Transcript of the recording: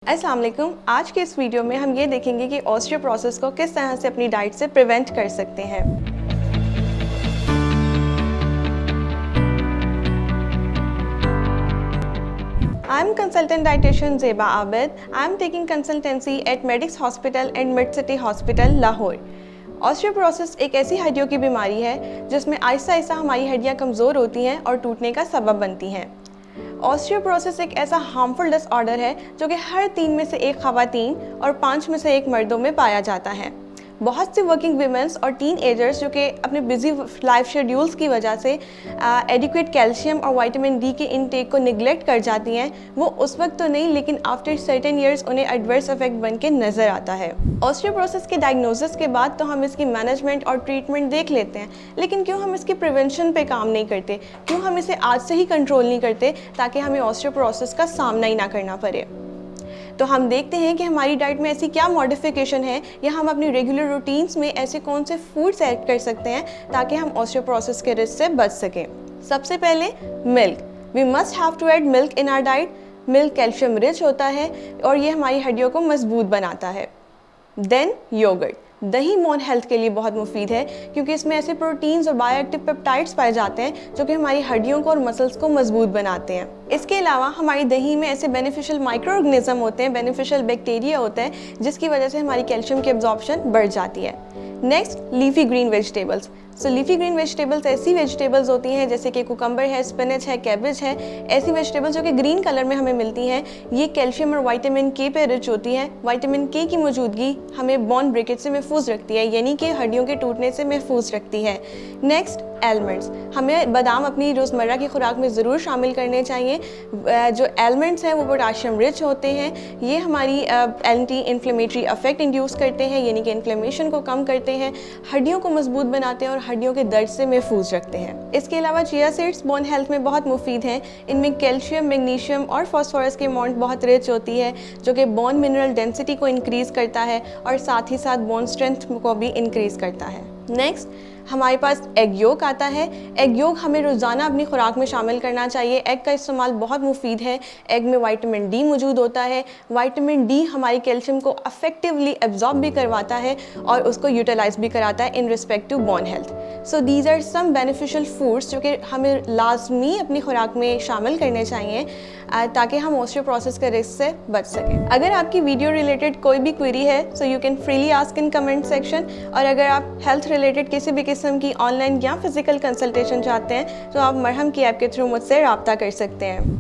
अस्सलाम वालेकुम। आज के इस वीडियो में हम ये देखेंगे कि ऑस्टियोपोरोसिस को किस तरह से अपनी डाइट से प्रिवेंट कर सकते हैं। I am consultant dietitian Zeba Abid. I am taking consultancy at Medix Hospital and Mid City Hospital, Lahore. Osteoporosis एक ऐसी हड्डियों की बीमारी है जिसमें आहिस्ता आहिस्ता हमारी हड्डियां कमज़ोर होती हैं और टूटने का सबब बनती हैं। ऑस्टियोपोरोसिस एक ऐसा हार्मफुल डिसऑर्डर है जो कि हर 3 में से 1 ख़वातीन और 5 में से 1 मर्दों में पाया जाता है। बहुत सी वर्किंग वीमेंस और टीन एजर्स जो कि अपने बिजी लाइफ शेड्यूल्स की वजह से एडिक्वेट कैल्शियम और विटामिन डी के इनटेक को निगलेक्ट कर जाती हैं, वो उस वक्त तो नहीं लेकिन आफ्टर सर्टेन ईयर्स उन्हें एडवर्स इफेक्ट बन के नज़र आता है। ऑस्टियोपोरोसिस के डायग्नोसिस के बाद तो हम इसकी मैनेजमेंट और ट्रीटमेंट देख लेते हैं, लेकिन क्यों हम इसकी प्रिवेंशन पे काम नहीं करते, क्यों हम इसे आज से ही कंट्रोल नहीं करते ताकि हमें ऑस्टियोपोरोसिस का सामना ही ना करना पड़े। तो हम देखते हैं कि हमारी डाइट में ऐसी क्या मॉडिफिकेशन है या हम अपनी रेगुलर रूटीन्स में ऐसे कौन से फूड्स ऐड कर सकते हैं ताकि हम ऑस्टियोपोरोसिस के रिस्क से बच सकें। सबसे पहले milk. We must have to add milk in our diet. Milk calcium rich होता है और ये हमारी हड्डियों को मजबूत बनाता है। Then yoghurt. दही बोन हेल्थ के लिए बहुत मुफीद है क्योंकि इसमें ऐसे प्रोटीन्स और बायोएक्टिव पेप्टाइड्स पाए जाते हैं जो कि हमारी हड्डियों को और मसल्स को मजबूत बनाते हैं। इसके अलावा हमारी दही में ऐसे बेनिफिशियल माइक्रो ऑर्गेनिज्म होते हैं, बेनिफिशियल बैक्टीरिया होते हैं जिसकी वजह से हमारी कैल्शियम की एब्जॉर्प्शन बढ़ जाती है। Next, leafy green vegetables. So leafy green vegetables ऐसी वेजिटेबल्स होती हैं जैसे कि कुकम्बर है, स्पिनच है, कैबेज है। ऐसी वेजिटेबल्स जो कि ग्रीन कलर में हमें मिलती हैं, ये कैल्शियम और विटामिन के पे रिच होती हैं। विटामिन के की मौजूदगी हमें बोन ब्रेकेज से महफूज रखती है, यानी कि हड्डियों के टूटने से महफूज रखती है। Next, almonds. हमें बादाम अपनी रोज़मर्रा की खुराक में ज़रूर शामिल करने चाहिए। जो एलमंड्स हैं वो पोटाशियम रिच होते हैं, ये हमारी एंटी इन्फ्लेमेटरी इफेक्ट इंड्यूस करते हैं, यानी कि इन्फ्लेमेशन को कम करते हैं, हड्डियों को मजबूत बनाते हैं और हड्डियों के दर्द से महफूज रखते हैं। इसके अलावा चिया सीड्स बोन हेल्थ में बहुत मुफीद हैं। इनमें कैल्शियम, मैग्नीशियम और फास्फोरस की अमाउंट बहुत रिच होती है जो कि बोन मिनरल डेंसिटी को इंक्रीज़ करता है और साथ ही साथ बोन स्ट्रेंथ को भी इंक्रीज़ करता है। नेक्स्ट, हमारे पास एग योक आता है। एग योक हमें रोज़ाना अपनी खुराक में शामिल करना चाहिए। एग का इस्तेमाल बहुत मुफीद है। एग में विटामिन डी मौजूद होता है। विटामिन डी हमारी कैल्शियम को अफेक्टिवली एब्जॉर्ब भी करवाता है और उसको यूटिलाइज भी कराता है in respect to bone health. So these are some beneficial foods जो कि हमें लाजमी अपनी खुराक में शामिल करने चाहिए ताकि हम ऑस्टियोपोरोसिस के रिस्क से बच सकें। अगर आपकी वीडियो रिलेटेड कोई भी क्वेरी है so you can freely ask in comment section, और अगर आप हेल्थ रिलेटेड किसी भी किस्म की ऑनलाइन या फिजिकल कंसल्टेशन चाहते हैं तो आप मरहम की ऐप के थ्रू मुझसे रब्ता कर सकते हैं।